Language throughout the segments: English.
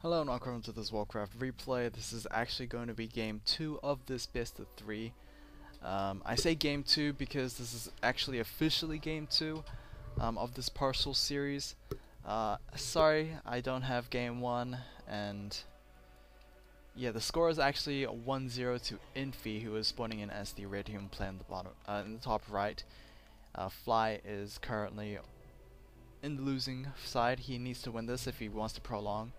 Hello and welcome to this Warcraft replay. This is actually going to be game 2 of this best of 3. I say game 2 because this is actually officially game 2 of this partial series. Sorry, I don't have game 1, and yeah, the score is actually 1-0 to Infi, who is spawning in as the red human player in the bottom, in the top right. Fly is currently in the losing side. He needs to win this if he wants to prolong.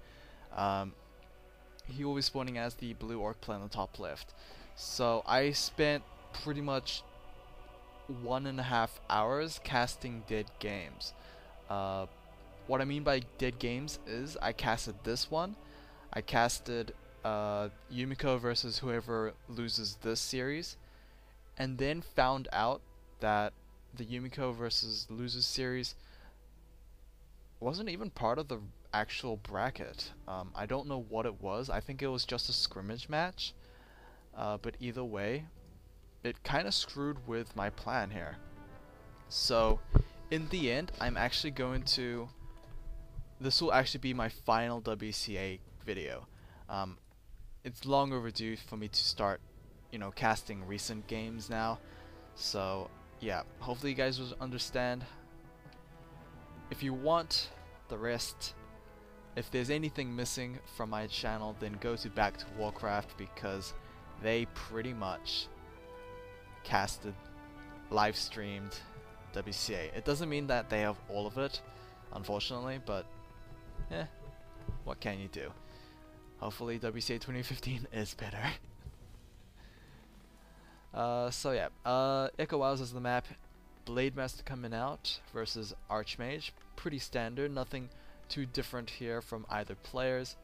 He will be spawning as the blue orc player in the top left. So I spent pretty much 1.5 hours casting dead games. What I mean by dead games is I casted this one. I casted Yumiko versus whoever loses this series, and then found out that the Yumiko versus losers series wasn't even part of the actual bracket. I don't know what it was. I think it was just a scrimmage match. But either way, it kind of screwed with my plan here. So, in the end, I'm actually going to... This will actually be my final WCA video. It's long overdue for me to start, casting recent games now. So, yeah, hopefully you guys will understand. If you want the rest, if there's anything missing from my channel, then go to Back to Warcraft, because they pretty much casted, live streamed WCA. It doesn't mean that they have all of it, unfortunately, but what can you do? Hopefully WCA 2015 is better. So yeah, Echo Wilds is the map. Blade Master coming out versus Archmage. Pretty standard, nothing too different here from either players.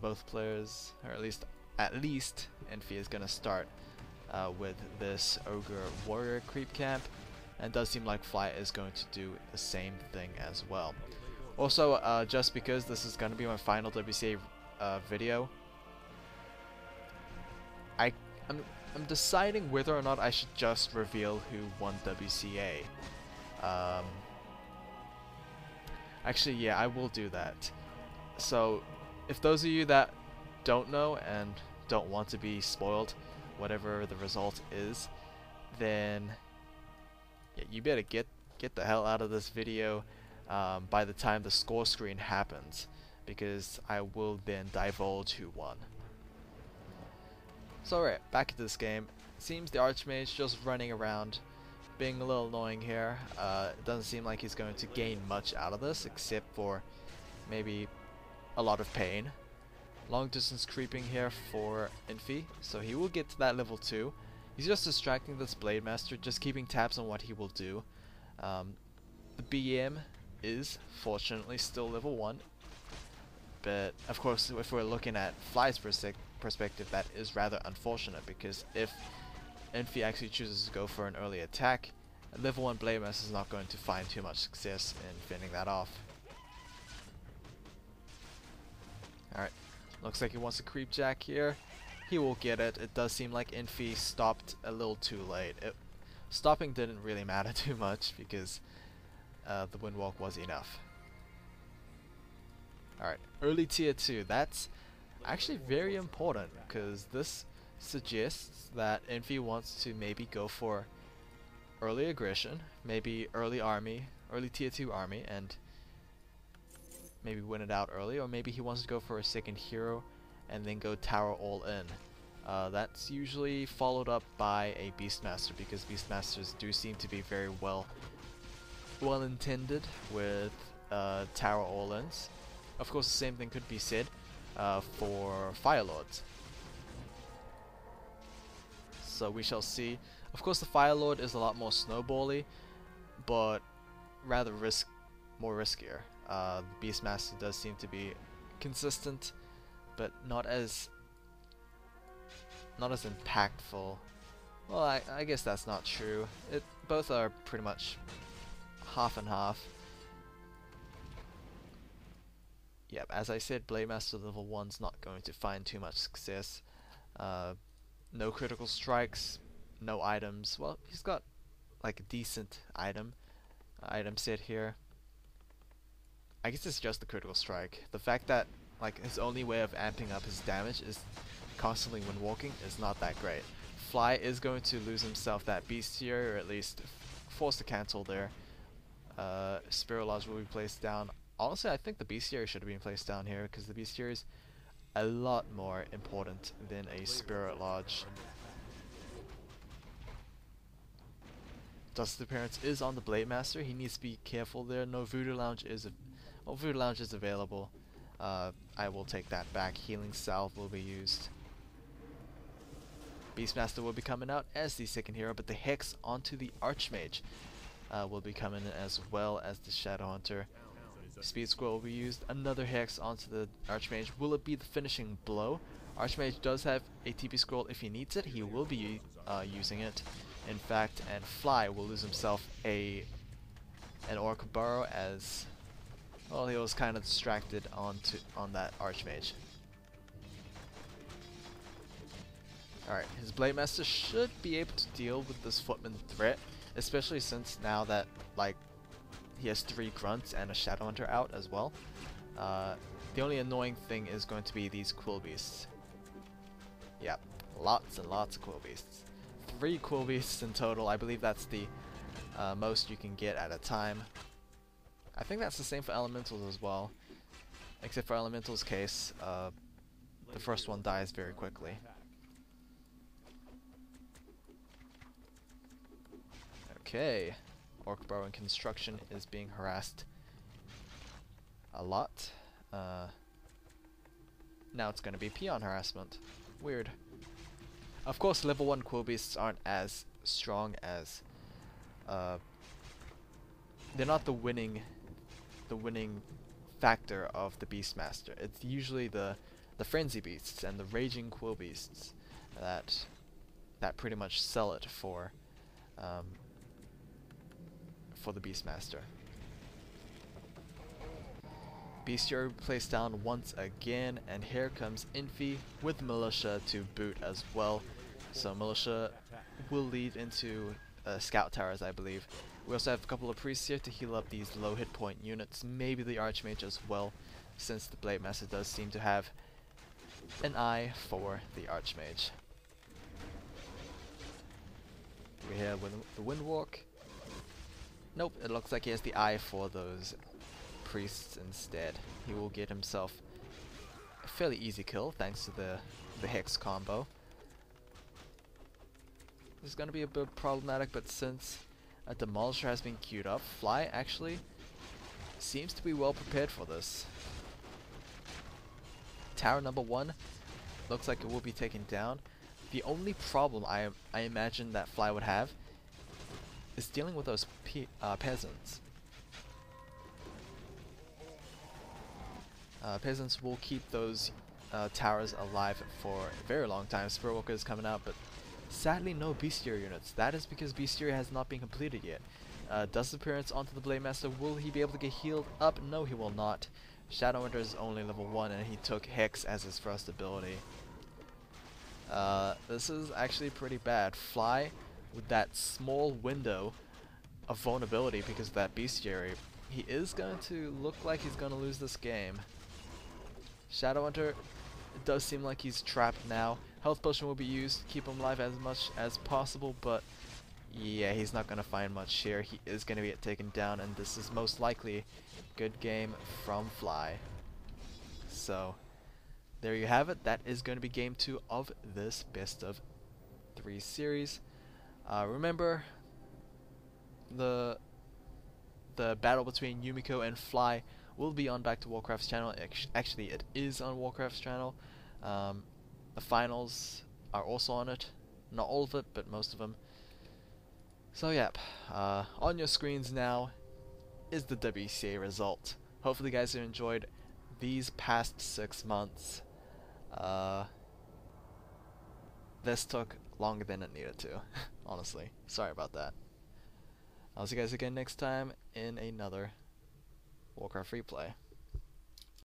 Both players, or at least Infi is gonna start with this Ogre Warrior creep camp, and it does seem like Fly is going to do the same thing as well. Also, just because this is gonna be my final WCA video, I'm deciding whether or not I should just reveal who won WCA. Actually, yeah, I will do that. So, if those of you that don't know and don't want to be spoiled, whatever the result is, then yeah, you better get the hell out of this video by the time the score screen happens, because I will then divulge who won. So alright, back to this game. Seems the Archmage just running around, being a little annoying here. It doesn't seem like he's going to gain much out of this, except for maybe a lot of pain. Long distance creeping here for Infi, so he will get to that level 2. He's just distracting this Blade Master, just keeping tabs on what he will do. The BM is fortunately still level 1, but of course if we're looking at Fly's perspective, that is rather unfortunate, because if Infi actually chooses to go for an early attack, a level 1 Blade Master is not going to find too much success in fending that off. Alright, looks like he wants a creep jack here. He will get it. It does seem like Infi stopped a little too late. Stopping didn't really matter too much, because the windwalk was enough. Alright, early tier 2. That's actually very important, because this suggests that Infi wants to maybe go for early aggression, maybe early tier 2 army, and maybe win it out early, or maybe he wants to go for a second hero and then go tower all in. That's usually followed up by a Beastmaster, because Beastmasters do seem to be very well intended with tower all-ins. Of course, the same thing could be said for Firelords. So we shall see. Of course, the Firelord is a lot more snowbally, but rather more riskier. The Beastmaster does seem to be consistent, but not as impactful. Well, I guess that's not true. Both are pretty much half and half. Yep, as I said, Blade Master level 1's not going to find too much success. No critical strikes, no items. Well, he's got like a decent item set here. I guess it's just the critical strike. The fact that like his only way of amping up his damage is constantly when walking is not that great. Fly is going to lose himself that bestiary, or at least force to cancel there. Spirit Lodge will be placed down. Honestly, I think the bestiary should have been placed down here because the bestiary is a lot more important than a Spirit Lodge. Dust Appearance is on the Blade Master. He needs to be careful there. No Voodoo Lounge is Voodoo Lounge is available. I will take that back. Healing Salve will be used. Beastmaster will be coming out as the second hero, but the Hex onto the Archmage will be coming in, as well as the Shadowhunter. Speed Scroll will be used. Another Hex onto the Archmage. Will it be the finishing blow? Archmage does have a TP Scroll if he needs it. He will be using it, in fact, and Fly will lose himself an Orc Burrow, as well, he was kind of distracted on that Archmage. Alright, his Blade Master should be able to deal with this Footman threat, especially since now that, like, he has 3 Grunts and a Shadowhunter out as well. The only annoying thing is going to be these Quill Beasts. Yep, lots and lots of Quill Beasts. 3 Quill Beasts in total. I believe that's the most you can get at a time. I think that's the same for Elementals as well, except for Elemental's case, the first one dies very quickly. Okay, Orc Burrow in construction is being harassed a lot. Now it's going to be Peon harassment. Weird. Of course, level 1 Quill Beasts aren't as strong as... they're not the winning factor of the Beastmaster. It's usually the Frenzy Beasts and the Raging Quill Beasts that pretty much sell it for the Beastmaster. Bestiary placed down once again, and here comes Infi with Militia to boot as well. So Militia will lead into Scout Towers, I believe. We also have a couple of priests here to heal up these low hit point units, maybe the Archmage as well, since the Blade Master does seem to have an eye for the Archmage. We have the Windwalk. Nope, it looks like he has the eye for those priests instead. He will get himself a fairly easy kill thanks to the Hex combo. This is going to be a bit problematic, but since a Demolisher has been queued up, Fly actually seems to be well prepared for this. Tower number 1 looks like it will be taken down. The only problem I imagine that Fly would have is dealing with those peasants. Peasants will keep those towers alive for a very long time. Spirit Walker is coming out, but sadly no Bestiary units. That is because Bestiary has not been completed yet. Dust Appearance onto the Blade Master. Will he be able to get healed up? No, he will not. Shadowhunter is only level 1 and he took Hex as his first ability. This is actually pretty bad. Fly, with that small window of vulnerability because of that Bestiary, he is going to look like he's going to lose this game. Shadowhunter, it does seem like he's trapped now. Health Potion will be used to keep him alive as much as possible, but yeah, he's not going to find much here. He is going to get taken down, and this is most likely a good game from Fly. So, there you have it. That is going to be game 2 of this best of 3 series. Remember, the battle between Yumiko and Fly will be on Back to Warcraft's channel. Actually, it is on Warcraft's channel. The finals are also on it. Not all of it, but most of them. So yep, on your screens now is the WCA result. Hopefully you guys have enjoyed these past 6 months. This took longer than it needed to, honestly. Sorry about that. I'll see you guys again next time in another Warcraft replay.